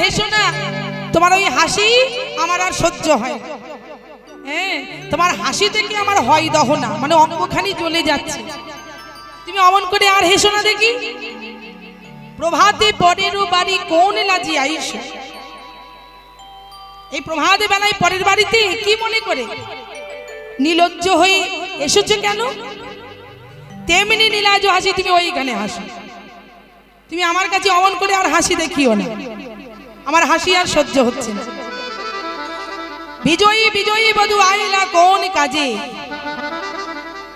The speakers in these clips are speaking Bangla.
হেসো না, তোমার ওই হাসি আমার আর সহ্য হয়। হ্যাঁ, তোমার হাসি থেকে আমার হয় দহনা, মানে অঙ্গখানি জ্বলে যাচ্ছে। তুমি অমন করে আর হেসো না দেখি। প্রভাতে পরেরও বাড়ি কোন লাজি আইস, এই প্রভাতে বেলায় পরের বাড়িতে কি মনে করে নিলজ্জ হয়ে এসেছো কেন? তেমনি নীলাজ হাসি তুমি ওইখানে হাসো। তুমি আমার কাছে অমন করে আর হাসি দেখিও না, আমার হাসি আর সহ্য হচ্ছে না। বিজয়ী বিজয়ী বধূ আইলা কোন কাজে?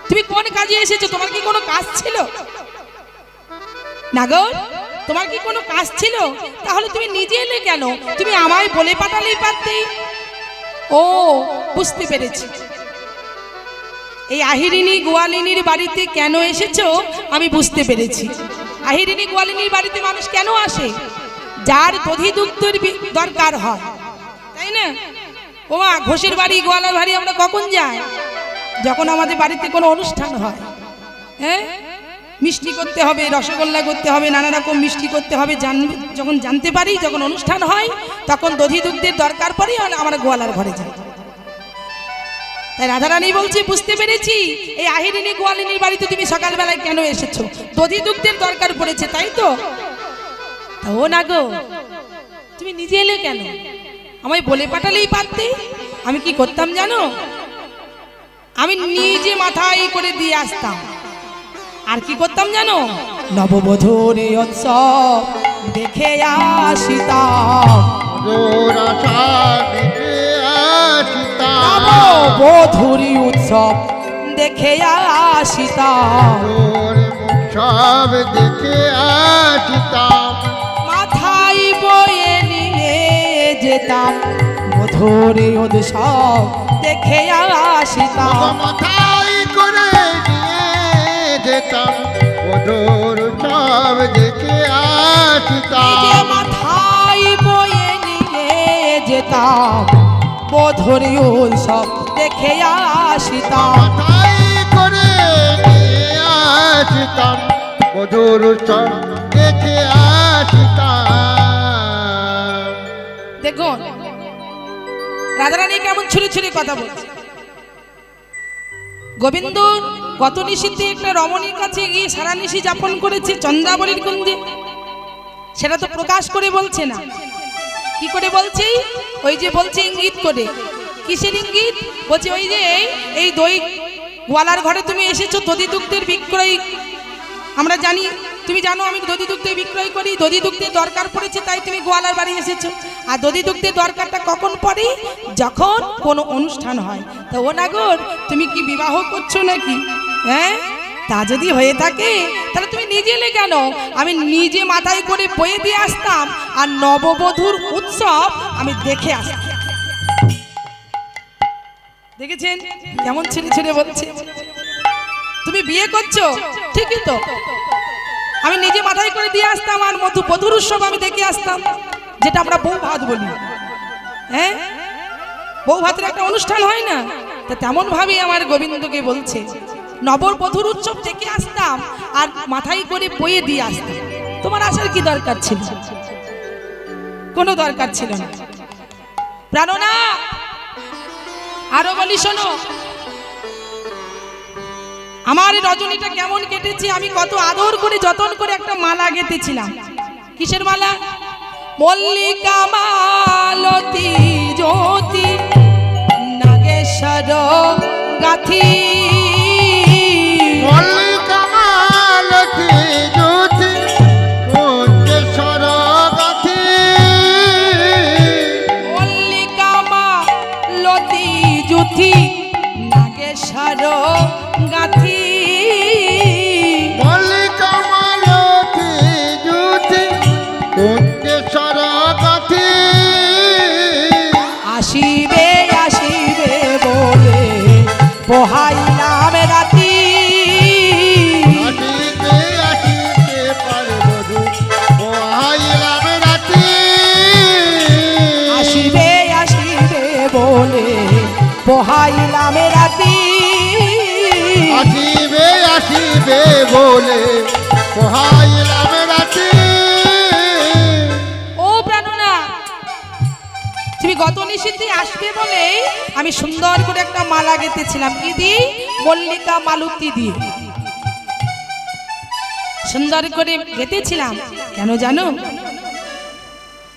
তুমি কোন কাজে এসেছো? তোমার কি কোনো কাজ ছিল? নাগর, তোমার কি কোনো কাজ ছিল? তাহলে তুমি নিজে এলে কেন? তুমি আমায় বলে পাঠালেই পারতে। ও, বুঝতে পেরেছি। এই আহিরিনী গোয়ালিনীর বাড়িতে কেন এসেছো আমি বুঝতে পেরেছি। আহিরিনী গোয়ালিনীর বাড়িতে মানুষ কেন আসে? যার দধি দুগ্ধের দরকার হয়, তাই না? ওমা, ঘোষের বাড়ি গোয়ালার বাড়ি আমরা কখন যাই? যখন আমাদের বাড়িতে কোনো অনুষ্ঠান হয়। হ্যাঁ, মিষ্টি করতে হবে, রসগোল্লা করতে হবে, নানা রকম মিষ্টি করতে হবে। যখন জানতে পারি যখন অনুষ্ঠান হয় তখন দধি দুগ্ধের দরকার পড়ে আমরা গোয়ালার ঘরে যাই। তাই রাধারানী বলছি, বুঝতে পেরেছি এই আহিরিনী গোয়ালিনীর বাড়িতে তুমি সকালবেলায় কেন এসেছো। দধি দুগ্ধের দরকার পড়েছে, তাই তো? ও না গো, তুমি নিজে এলে কেন? আমায় বলে পাঠালেই পারতে। আমি কি করতাম জানো? আমি নিজে মাথায় করে দিয়ে আসতাম। আর কি করতাম জানো? নববধূর উৎসব দেখে আসিতাম। নববধূর উৎসব দেখে আসিতাম। সব দেখে আসিতাম। মাথায় বয়ে নিয়ে যেতাম মধুর উৎসব দেখে আসিতাম। মাথায় করে নিয়ে যেতাম মধুর উৎসব দেখে আসিতাম। মাথায় বয়ে নিয়ে যেতাম মধুর উৎসব দেখে আসিতাম। মাথায় করে নিয়ে আসিতাম মধুর উৎসব দেখে আসিতাম। দেখুন রাধারানী কেমন ছুরি ছুরি কথা বলছে। গোবিন্দ গত নিশীতে একটা রমণীর কাছে গিয়ে সারা নিশি যাপন করেছে চন্দ্রাবলীর কুঞ্জে, সেটা তো প্রকাশ করে বলছে না। কি করে বলছে? ওই যে বলছে ইঙ্গিত করে। কিসের ইঙ্গিত? বলছে ওই যে এই দই গোয়ালার ঘরে তুমি এসেছো দধি দুগ্ধের বিক্রয়। আমরা জানি, তুমি জানো আমি দধি দুগ্ধের বিক্রয় করি। দধি দুগ্ধের দরকার পড়েছে তাই তুমি গোয়ালার বাড়ি এসেছো। আর দধি দুগ্ধের দরকারটা কখন পড়ে? যখন কোনো অনুষ্ঠান হয়। তো ও নাগর, তুমি কি বিবাহ করছো নাকি? হ্যাঁ, তা যদি হয়ে থাকে তাহলে তুমি নিজে এলে কেন? আমি নিজে মাথায় করে বয়ে দিয়ে আসতাম আর নববধূর উৎসব আমি দেখে আসতাম। দেখেছেন কেমন ছেড়ে ছেড়ে বলছে? তুমি বিয়ে করছো ঠিকই তো, আমি নিজে মাথায় করে দিয়ে আসতাম আর বধূর উৎসব আমি দেখে আসতাম, যেটা আমরা বউ ভাত বলি। হ্যাঁ, বউ ভাতের একটা অনুষ্ঠান হয় না? তা তেমন ভাবে আমার গোবিন্দকে বলছে নববধূর উৎসব দেখে আসতাম আর মাথায় করে বয়ে দিয়ে আসতাম। তোমার আসার কি দরকার ছিল? কোনো দরকার ছিল না। প্রাণনা, আরো বলি শোনো, আমার রজনীটা কেমন কেটেছে। আমি কত আদর করে যতন করে একটা মালা গেঁথেছিলাম। কিসের মালা? মল্লিকা মালতী জ্যোতি নাগেশ্বর গাথি। মল্লিকা মালতী জ্যোতি নাগেশ্বর গাথি। মল্লিকা মালতী জ্যোতি নাগেশ্বর গাথি। মল্লিকা মালতী জ্যোতি নাগেশ্বর গাথি। আসিবে আসিবে বলে পোহাইলাম রাতি। আসিতে আসিতে পারবধূ পোহাইলাম রাতি। আসিবে আসিবে বলে পোহাইলাম রাতি। আসিবে আসিবে বলে পোহাইলাম রাতি। ও প্রাণনা, তুমি গত নিশীথে আসবে বলে আমি সুন্দর করে একটা মালা গেঁথেছিলাম, কি দিয়ে? মল্লিকা মালতী দিয়ে সুন্দর করে গেঁথেছিলাম। কেন জানো?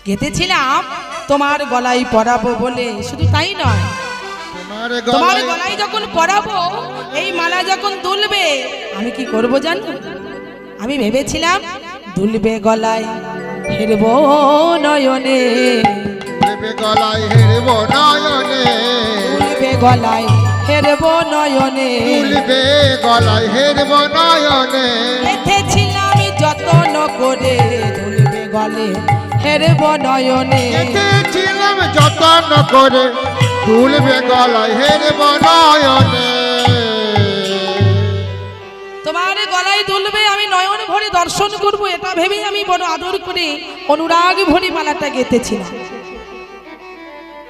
গেঁথেছিলাম তোমার গলায় পরাবো বলে। শুধু তাই নয়, তোমার গলায় যখন পরাবো, এই মালা যখন দুলবে, আমি কি করব জানো? আমি ভেবেছিলাম দুলবে গলায় হেরব নয়নে, দুলবে গলায় হেরব নয়নে, দুলবে গলায় হেরব নয়নে, দুলবে গলায় হেরব নয়নে। গেঁথেছিলাম যতন করে দুলবে গলে হেরব নয়নে, গেঁথেছিলাম যতন করে দুলবে গলায় হেরব নয়নে। তোমার গলায় দুলবে, আমি নয়ন ভরে দর্শন করব, এটা ভেবেই আমি বড় আদর করে অনুরাগ ভরে মালাটা গেঁথেছিলাম।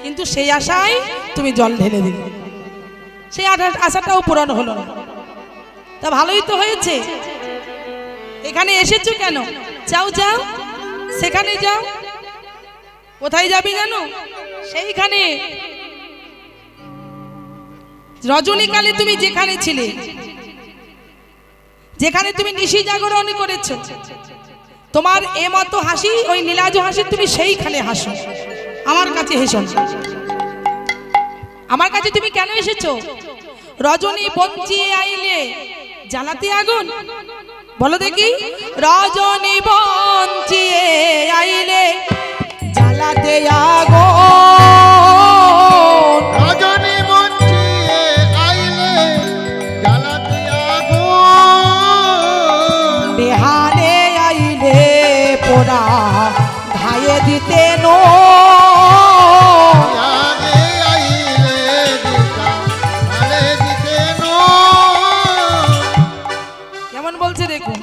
কিন্তু সেই আশায় তুমি জল ঢেলে দিলে, সেই আশাটাও পূরণ হলো না। তা ভালোই তো হয়েছে, এখানে এসেছো কেন? যাও যাও, সেখানে যাও। কোথায় যাবে জানো? সেইখানে রজনীকালে তুমি যেখানে ছিলে, যেখানে তুমি নিশি জাগরণ করেছ, তোমার এ মতো হাসি, ওই নীলাজ হাসি, তুমি সেইখানে হাসো, আমার কাছে হেসো। আমার কাছে তুমি কেন এসেছো? রজনী বঞ্চিয়ে আইলে জ্বালাতে আগুন, বলো দেখি। রজনী বঞ্চিয়ে আইলে জ্বালাতে আগুন, রজনী বঞ্চিয়ে আইলে জ্বালাতে আগুন, বিহানে আইলে পোড়া ঘায়ে দিতে নো, আগে আইলে দিতা আলে দিতে নো। কেমন বলছে দেখুন।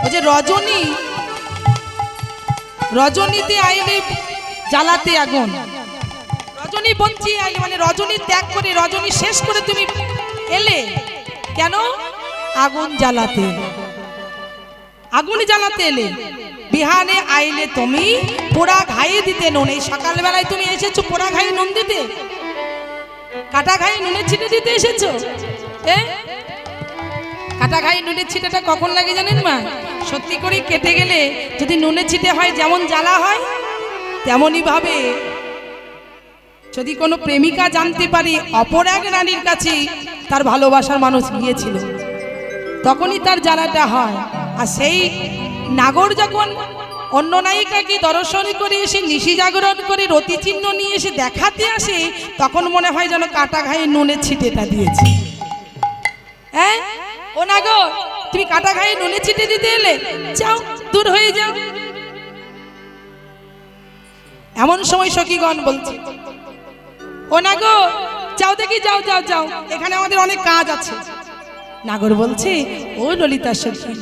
ওই যে রজনী, রজনীতে আইলে জ্বালাতে আগুন, রজনী বঞ্চিয়ে আইলে মানে রজনী ত্যাগ করে, রজনী শেষ করে তুমি এলে কেন? আগুন জ্বালাতে, আগুন জ্বালাতে এলে। বিহানে আইলে তুমি পোড়া ঘায়ে দিতে নুন। এই সকালবেলায় তুমি এসেছো পোড়া ঘায়ে নুন দিতে, কাটা ঘায়ে নুনের ছিটে দিতে এসেছো। কাটা ঘায়ে নুনের ছিটেটা কখন লাগে জানেন মা? সত্যি করে কেটে গেলে যদি নুনের ছিটে হয়, যেমন জ্বালা হয়, তেমনই ভাবে যদি কোনো প্রেমিকা জানতে পারে অপর এক রানীর কাছে তার ভালোবাসার মানুষ গিয়েছিল, তখনই তার জ্বালাটা হয়। আর সেই নাগর যখন অন্য নায়িকাকে দর্শন করে এসে নিশি জাগরণ করে রতি চিহ্ন নিয়ে এসে দেখাতে আসে, তখন মনে হয় যেন কাটা ঘায়ে নুনের ছিটেটা দিয়েছে। হ্যাঁ ও নাগর, তুমি কাটা ঘায়ে নুনের ছিটে দিতে এলে, যাও দূর হয়ে যাও। এমন সময় সখীগণ বলছে, ও নাগর যাও দেখি, যাও যাও যাও, এখানে আমাদের অনেক কাজ আছে। নাগর বলছে, ও ললিতা সখী,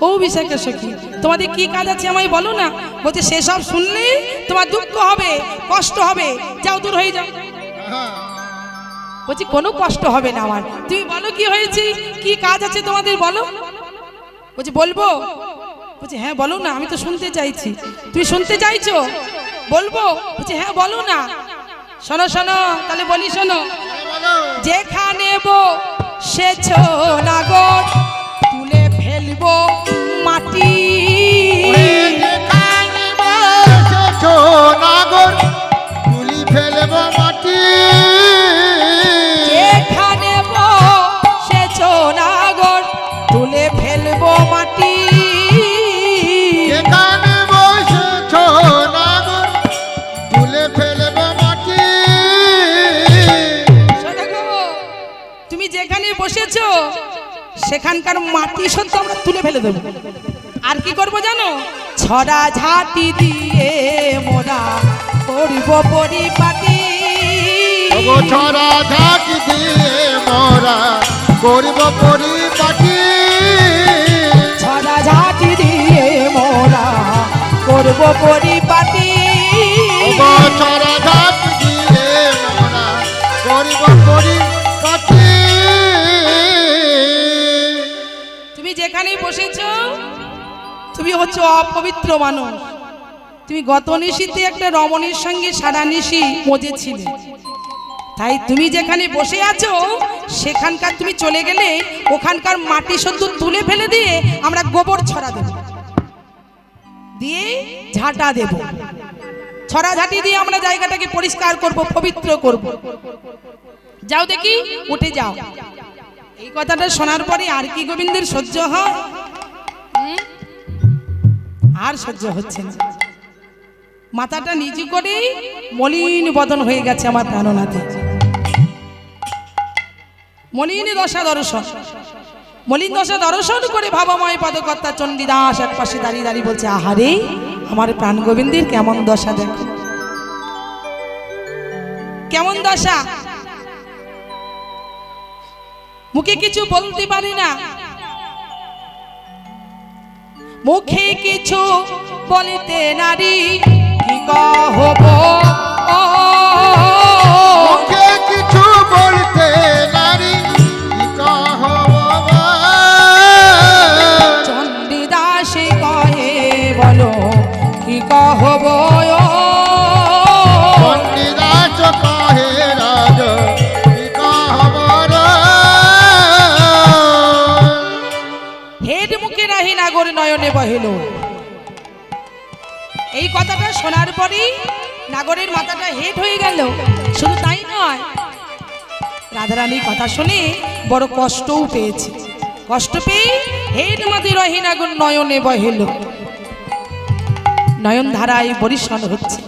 ও বিশাখা সখী, তোমাদের কি কাজ আছে আমায় বলো না। বলছে, সেসব শুনলে তোমার দুঃখ হবে, কষ্ট হবে, যাও দূর হয়ে যাও। বলছি, কোনো কষ্ট হবে না আমার, তুমি বলো কি হয়েছে, কি কাজ আছে তোমাদের বলো। বলছি, বলবো। বলছি, হ্যাঁ বলো না, আমি তো শুনতে চাইছি। তুমি শুনতে চাইছো? বলবো। বলছি, হ্যাঁ বলো না। শোনো শোনো, তাহলে বলি শোনো। যেখানে বসেছো নাগর তুলে ফেলবো মাটি, যেখানে বসেছো নাগর তুলি ফেলবো মাটি, যেখানে বসেছো নাগর তুলে ফেলবো মাটি, যেখানে বসেছো নাগর তুলে ফেলবো মাটি। শোনো গো, তুমি যেখানে বসেছো সেখানকার মাটি সত্য আমরা তুলে ফেলে দেবো। আর কি করবো জানো? ছড়া ঝাঁটি দিয়ে মোরা করব পরিপাটি, ওগো ছড়া ঝাঁটি দিয়ে মোরা করব পরিপাটি, ছড়া ঝাঁটি দিয়ে মোরা করব পরিপাটি, ওগো ছড়া ঝাঁটি দিয়ে মোরা করব পরিপাটি। তুমি যেখানেই বসেছো তুমি হচ্ছে অপবিত্র মানুষ, তুমি গত নিশীতে একটা রমণীর সঙ্গে সারা নিশি মজেছিলে, তাই তুমি যেখানে বসে আছো সেখানকার তুমি চলে গেলে ওখানকার মাটি সদ্য তুলে ফেলে দিয়ে আমরা গোবর ছড়া দেব, দিয়ে ঝাঁটা দেব, ছড়াঝাঁটি দিয়ে আমরা জায়গাটাকে পরিষ্কার করব, পবিত্র করব। যাও দেখি, উঠে যাও। এই কথাটা শোনার পরে আর কি গোবিন্দের সহ্য হয়? আর সহ্য হচ্ছে না। মাথাটা নিচু করে মলিন বদন হয়ে গেছে আমার প্রাণনাথে। মলিন দশা দর্শন, মলিন দশা দর্শন করে ভাবময় পদকর্তা চণ্ডীদাস এক পাশে দাঁড়িয়ে দাঁড়িয়ে বলছে, আহারে আমার প্রাণ গোবিন্দের কেমন দশা দেখো, কেমন দশা। মুখে কিছু বলতে পারি না, মুখে কিছু বলিতে নারী কি কহব, মুখে কিছু বলতে নারী কি কহব, চণ্ডীদাসে কহে বলো কি কহব, চণ্ডীদাস কহে রাজ কি কহব, হেড মুখে রাহি নাগর নয়নে বহিল। এই কথাটা শোনার পরেই নাগরের মাথাটা হেট হয়ে গেল। শুধু তাই নয়, রাধারানীর কথা শুনে বড় কষ্টও পেয়েছে। কষ্ট পেয়ে হেড মাঝে রহি নাগর নয়নে বহিল, নয়ন ধারায় বরিশন হচ্ছে।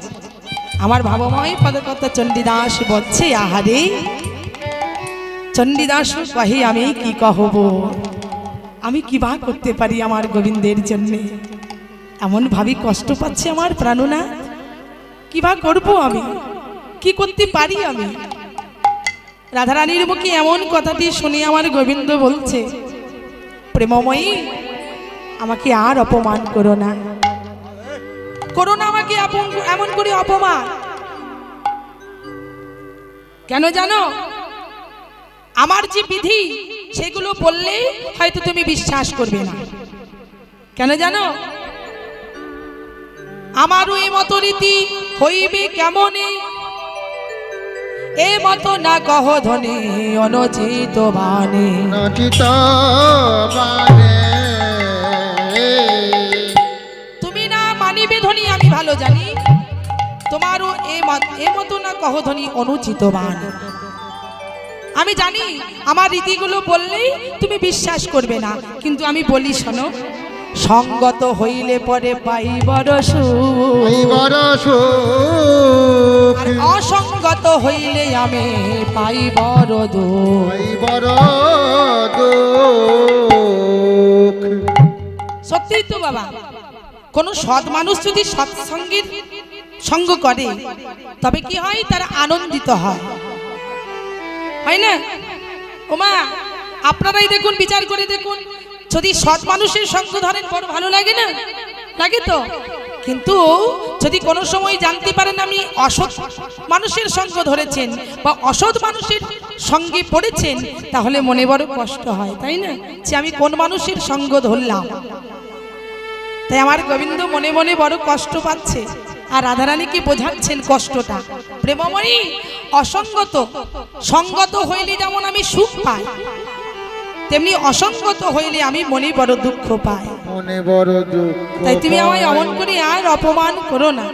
আমার ভাবময় পদকর্তা চণ্ডীদাস বলছে, আহারে চণ্ডীদাস কহে আমি কি কহব, আমি কি বা করতে পারি আমার গোবিন্দের জন্যে, এমন ভাবি কষ্ট পাচ্ছে আমার প্রাণনাথ, কি বা করবো আমি, কি করতে পারি আমি। রাধারানীর মুখে এমন কথাটি শুনে আমার গোবিন্দ বলছে, প্রেমময়ী আমাকে আর অপমান করো না, করো না আমাকে এমন করে অপমান। কেন জানো? আমার যে বিধি সেগুলো বললে হয়তো তুমি বিশ্বাস করবে না। কেন জানো? আমারও এ মতো রীতি হইবে কেমনে, এ মতো না কহ ধনে অনুচিত বাণী, অনুচিত বাণী। তুমি না মানিবে ধনী আমি ভালো জানি, তোমারও এ মতো না কহ ধনী অনুচিত বাণী। আমি জানি আমার রীতিগুলো বললেই তুমি বিশ্বাস করবে না, কিন্তু আমি বলি শোনো, সঙ্গত হইলে পরে পাই বড় সুখ, আর অসঙ্গত হইলে আমি পাই বড় দুঃখ। সত্যি তো বাবা, কোন সৎ মানুষ যদি সৎসঙ্গের সঙ্গ করে তবে কি হয়, তারা আনন্দিত হয়, হয় না? ওমা আপনারাই দেখুন, বিচার করে দেখুন, যদি সৎ মানুষের সঙ্গ ধরেন বড় ভালো লাগে না? লাগে তো। কিন্তু যদি কোনো সময় জানতে পারেন আপনি অসৎ মানুষের সঙ্গ ধরেছেন বা অসৎ মানুষের সঙ্গে পড়েছেন, তাহলে মনে বড় কষ্ট হয়, তাই না? যে আমি কোন মানুষের সঙ্গ ধরলাম। তাই আমার গোবিন্দ মনে মনে বড় কষ্ট পাচ্ছে, আর রাধারানীকে বোঝাচ্ছেন কষ্টটা। প্রেমময়ী অসঙ্গত, সঙ্গত হইলে যেমন আমি সুখ পাই, তেমনি অসঙ্গত হইলে আমি মনে বড় দুঃখ পাই, মনে বড় দুঃখ। তাই তুমি আমায় অমন করে আর অপমান করো না।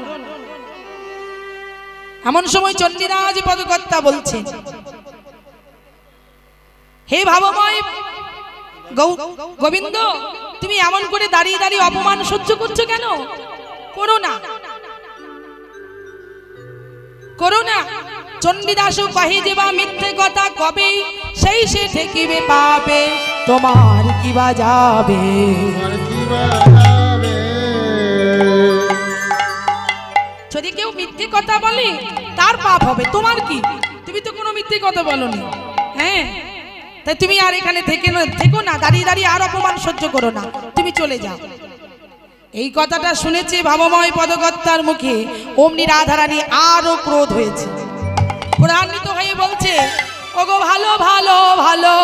এমন সময় চণ্ডীরাজ পদকর্তা বলছেন, হে ভাবময় গোবিন্দ, তুমি এমন করে দাঁড়িয়ে দাঁড়িয়ে অপমান সহ্য করছো কেন? করো না, করো না। চণ্ডীদাসও কহে যে বা মিথ্যে কথা কবে, সেই সে ঠেকিবে পাবে, তোমার কি বা যাবে। যদি কেউ মিথ্যে কথা বলে তার পাপ হবে, তোমার কি? তুমি তো কোনো মিথ্যে কথা বলোনি, হ্যাঁ? তাই তুমি আর এখানে থেকো না, দাঁড়িয়ে দাঁড়িয়ে আর অপমান সহ্য করো না, তুমি চলে যাও। এই কথাটা শুনেছে ভাবময় পদকর্তার মুখে, অমনি রাধারানী আরো ক্রোধ হয়েছে, ক্রোধান্বিত হয়ে বলছে, ওগো ভালো ভালো ভালো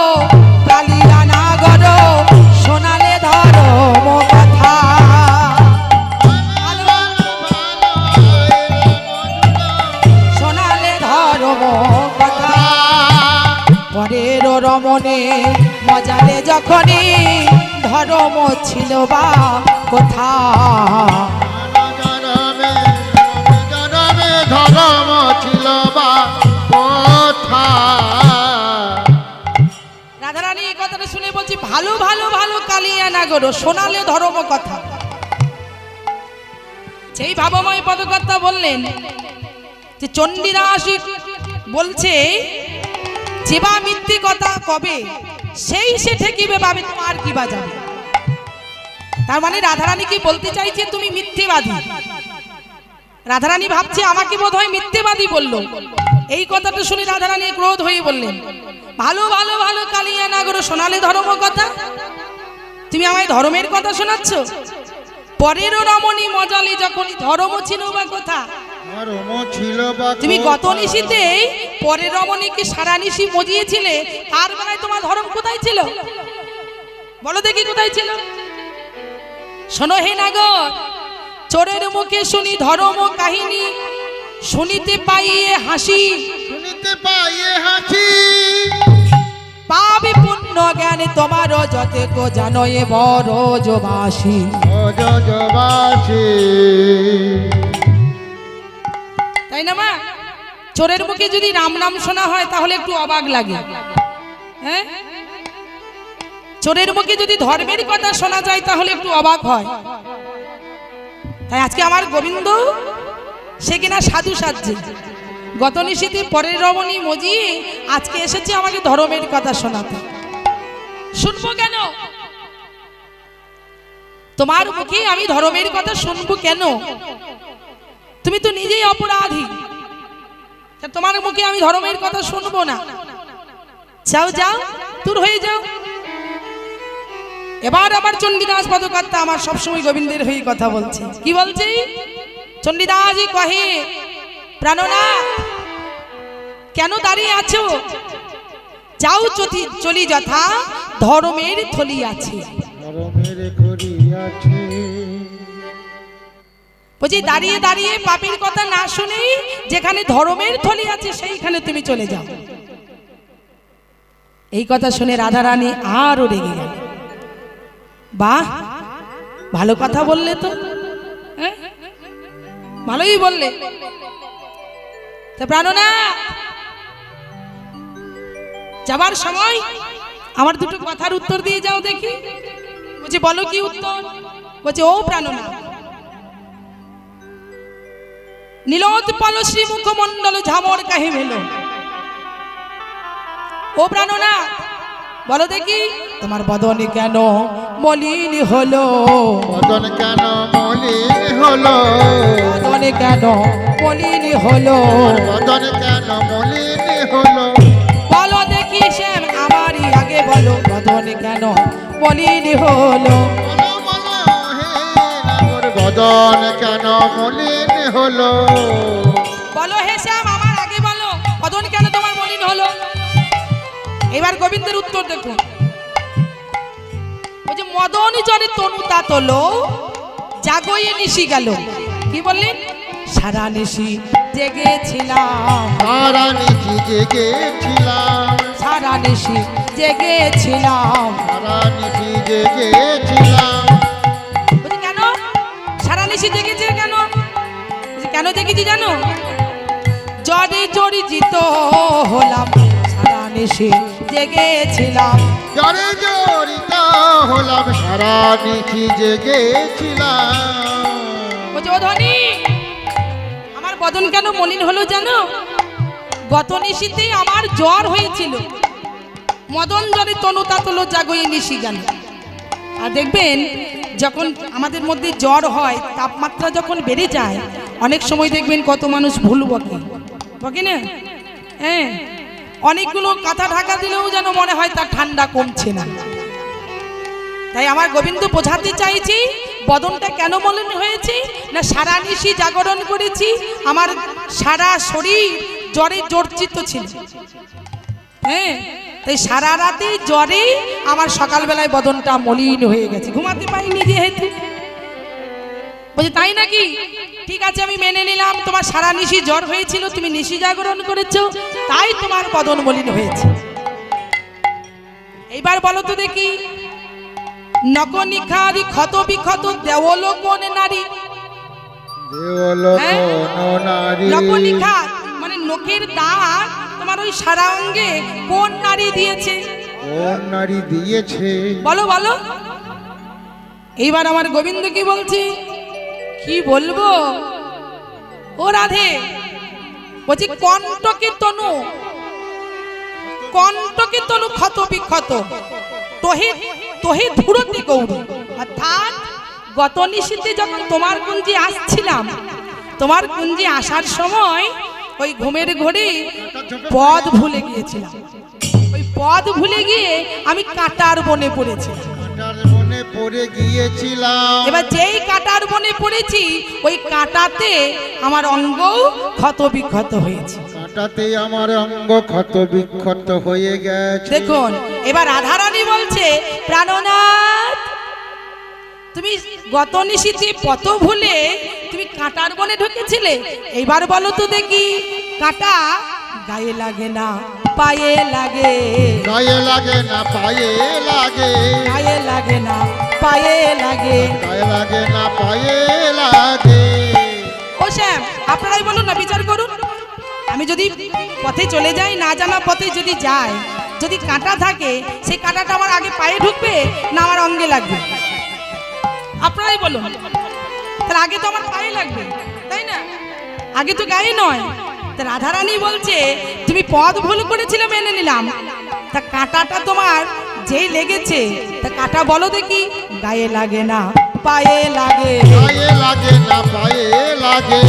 কালিয়া নাগর, শোনালে ধরো মো কথা, ভালো পরের রমণে মজালে যখনই ধর্ম ছিল বা কোথা জনমে জনমে ধর্ম ছিল বা কোথা। রাধারানী এই কথাটা শুনে বলছি ভালো ভালো ভালো কালিয়া নাগর শোনালে ধর্ম কথা। সেই ভাবময় পদকর্তা বললেন যে চণ্ডীদাস বলছে যেবা মিথ্যে কথা কবে সেই সে ঠেকিবে ভাবে তোমার কি বাজাবে। তার মানে রাধারানী কি বলতে চাইছে তুমি মিথ্যেবাদী। রাধারানী ভাবছে আমাকে বোধহয় মিথ্যেবাদী বললো। এই কথাটা শুনে রাধারানী ক্রোধ হয়ে বললেন ভালো ভালো ভালো কালিয়া নাগর শোনালে ধর্ম কথা, তুমি আমায় ধর্মের কথা শোনাচ্ছ? পরেরও রমণী মজালি যখন ধর্ম ছিল বা কথা, ধর্ম ছিল বা তুমি গত কোথা। নিশিতে পরের রমণীকে সারা নিশি মজিয়েছিলে, তার বেলায় তোমার ধর্ম কোথায় ছিল? বলো দেখি কোথায় ছিল? শোনো হে নাগর, চোরের মুখে শুনি ধর্ম কাহিনী, শুনিতে পাইয়ে হাসি, শুনিতে পাইয়ে হাসি, পাবে পুণ্য জ্ঞানে তোমার যতে কো জানো এ বড় জবাসী। অজবাসী। তাই না মা? চোরের মুখে যদি রাম নাম শোনা হয় তাহলে একটু অবাক লাগে, হ্যাঁ? চোরের মুখে যদি ধর্মের কথা শোনা যায় তাহলে একটু অবাক হয়। তাই আজকে আমার গোবিন্দ সে কিনা সাধু সাজছে, গত নিশীতে পরের রমণী মজিয়ে আজকে এসেছে আমাকে ধর্মের কথা শোনাতে। শুনবো কেন? তোমার মুখে আমি ধর্মের কথা শুনবো কেন? তুমি তো নিজেই অপরাধী, তোমার মুখে আমি ধর্মের কথা শুনবো না। যাও যাও, দূর হয়ে যাও। এবার আমার চণ্ডীদাস পদকর্তা আমার সবসময় গোবিন্দের হয়ে কথা বলছে। কি বলছে? চণ্ডীদাস কহে প্রাণনাথ কেন দাঁড়িয়ে আছো? যাও চলি যথা ধর্মের থলি আছে। ধর্মের করি আছে। বলছি দাঁড়িয়ে দাঁড়িয়ে পাপীর কথা না শুনেই যেখানে ধর্মের থলি আছে সেইখানে তুমি চলে যাও। এই কথা শুনে রাধারানী আরো রেগে গেল। বাহ, ভালো কথা বললে তো, হ্যাঁ? ভালোই বললে। তা প্রাণনা যাবার সময় আমার দুটো কথার উত্তর দিয়ে যাও দেখি। বলছি বলো কি উত্তর? বলছে ও প্রাণনা, নীলত পলশ্রী মুখমণ্ডল ঝামর কাহে ভেল। ও প্রাণনা বলো দেখি তোমার বদনে কেন মলিন হলো? বদন কেন মলিন হলো? বদনে কেন মলিন হলো? বদন কেন মলিন হলো? বলো দেখি শ্যাম আমারই আগে বলো বদনে কেন মলিন হলো? বলো বলো হে নাগর, বদন কেন মলিন হলো? বলো হে শ্যাম আমার আগে বলো বদন কেন তোমার মলিন হলো? এবার গোবিন্দের উত্তর দেখুন। ওই যে মদন জরে তনু তাতলো জাগয়ে নিশি গেল। কি বললেন? সারা নিশি জেগেছিলাম, সারা নিশি জেগেছিলাম, সারা নিশি জেগেছিলাম। সারা নিশি জেগেছিলাম। বলছি কেন সারা নিশি জেগেছে কেন? বলছি কেন জেগেছি জানো? জরে জড়িত হলাম, সারা নিশি জেগেছিলাম। জরে জড়িত হলাম, সারা নিশি জেগেছিলাম। বলছি ও ধনী আমার বদন কেন মলিন হলো জানো? গত নিশিতে আমার জ্বর হয়েছিল, মদন জ্বরে তনুতা তোলো জাগয়ে নিশি গেল। আর দেখবেন যখন আমাদের মধ্যে জ্বর হয়, তাপমাত্রা যখন বেড়ে যায়, অনেক সময় দেখবেন কত মানুষ ভুল বকে, বকে না? হ্যাঁ, অনেকগুলো কাঁথা ঢাকা দিলেও যেন মনে হয় তার ঠান্ডা কমছে না। তাই আমার গোবিন্দ বোঝাতে চাইছি বদনটা কেন মলিন হয়েছে না, সারা নিশি জাগরণ করেছি, আমার সারা শরীর জ্বরে জর্জিত ছিল। হ্যাঁ, তাই সারা রাতে জ্বরে আমার সকালবেলায় বদনটা মলিন হয়ে গেছে, ঘুমাতে পারিনি যেহেতু। বলছি তাই নাকি? ঠিক আছে আমি মেনে নিলাম তোমার সারা নিশি জ্বর হয়েছিল, তুমি নিশি জাগরণ করেছো, তাই তোমার বদন মলিন হয়েছে। এইবার বলো তো দেখি, নকনিখারি ক্ষত বিক্ষত দেওল কোন নারী? দেওলোক হ্যাঁ? নারী নকনিখাত মানে নখের দাগ তোমার ওই সারা অঙ্গে কোন নারী দিয়েছে? কোন নারী দিয়েছে? বলো বলো। এইবার আমার গোবিন্দ কি বলছি, কি বলবো ও রাধে, বলছি কণ্টকে তনু, কণ্টকে তনু ক্ষত বিক্ষত তোহে তোহে ধুরতি গৌরী। অর্থাৎ গত নিশীতে যখন তোমার কুঞ্জে আসছিলাম, তোমার কুঞ্জে আসার সময় ওই ঘুমের ঘোরে পদ ভুলে গিয়েছিলাম। ওই পদ ভুলে গিয়ে আমি কাটার বনে পড়েছি। কাঁটার বনে পড়ে গিয়েছিলাম। এবার যেই কাটার বনে পড়েছি ওই কাটাতে আমার অঙ্গ ক্ষত বিক্ষত হয়েছে। কাঁটাতে আমার অঙ্গ ক্ষত বিক্ষত হয়ে গেছে। দেখুন এবার রাধারানী বলছে, প্রাণনাথ তুমি গত নিশীতে পথ ভুলে তুমি কাটার বনে ঢুকেছিলে। এইবার বলো তো দেখি, কাটা গায়ে লাগে না পায়ে লাগে? গায়ে লাগে না পায়ে লাগে? গায়ে লাগে না পায়ে লাগে? গায়ে লাগে না পায়ে লাগে? ও শ্যাম, আপনারাই বলুন না, বিচার করুন। আমি যদি পথে চলে যাই, না জানা পথে যদি যাই, যদি কাঁটা থাকে, সেই কাঁটাটা আমার আগে পায়ে ঢুকবে না আমার অঙ্গে লাগবে? আপনারাই বলুন। তার আগে তো আমার পায়ে লাগবে, তাই না? আগে তো গায়ে নয়। তা রাধারানী বলছে, তুমি পথ ভুল করেছিলে মেনে নিলাম, তা কাঁটাটা তোমার যেই লেগেছে, তা কাঁটা বলো দেখি গায়ে লাগে না পায়ে লাগে? গায়ে লাগে না পায়ে লাগে?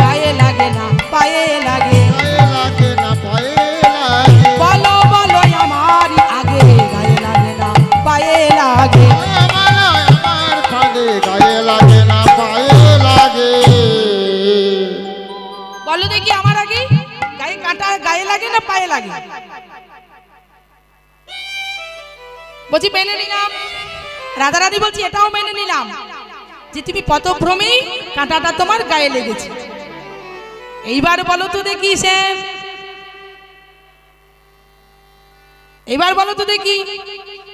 গায়ে লাগে না পায়ে লাগে? গায়ে লাগে না পায়ে লাগে? বলো বলো আমার আগে গায়ে লাগে না পায়ে লাগে? আমার ফাঁদে গায়ে লাগে না পায়ে লাগে? বলো দেখি আমার আগে গায়ে কাঁটা গায়ে লাগে না পায়ে লাগে? বলছি মেনে নিলাম। রাধারানী বলছি এটাও মেনে নিলাম যে তুমি পথভ্রমেই কাঁটাটা তোমার গায়ে লেগেছে। এইবার বলো তো দেখি শ্যাম, এইবার বলো তো দেখি,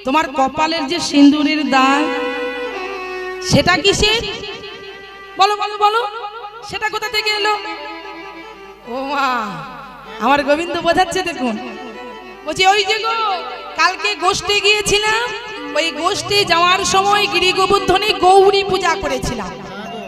তোমার কপালের যে সিঁদুরের দাগ সেটা কিসের? বলো বলো বলো, সেটা কোথা থেকে এলো? ও মা, আমার গোবিন্দ বোঝাচ্ছে দেখুন। বলছি ওই যে গো, কালকে গোষ্ঠী গিয়েছিলাম, ওই গোষ্ঠী যাওয়ার সময় গিরি গোবর্ধনে গৌরী পূজা করেছিলাম।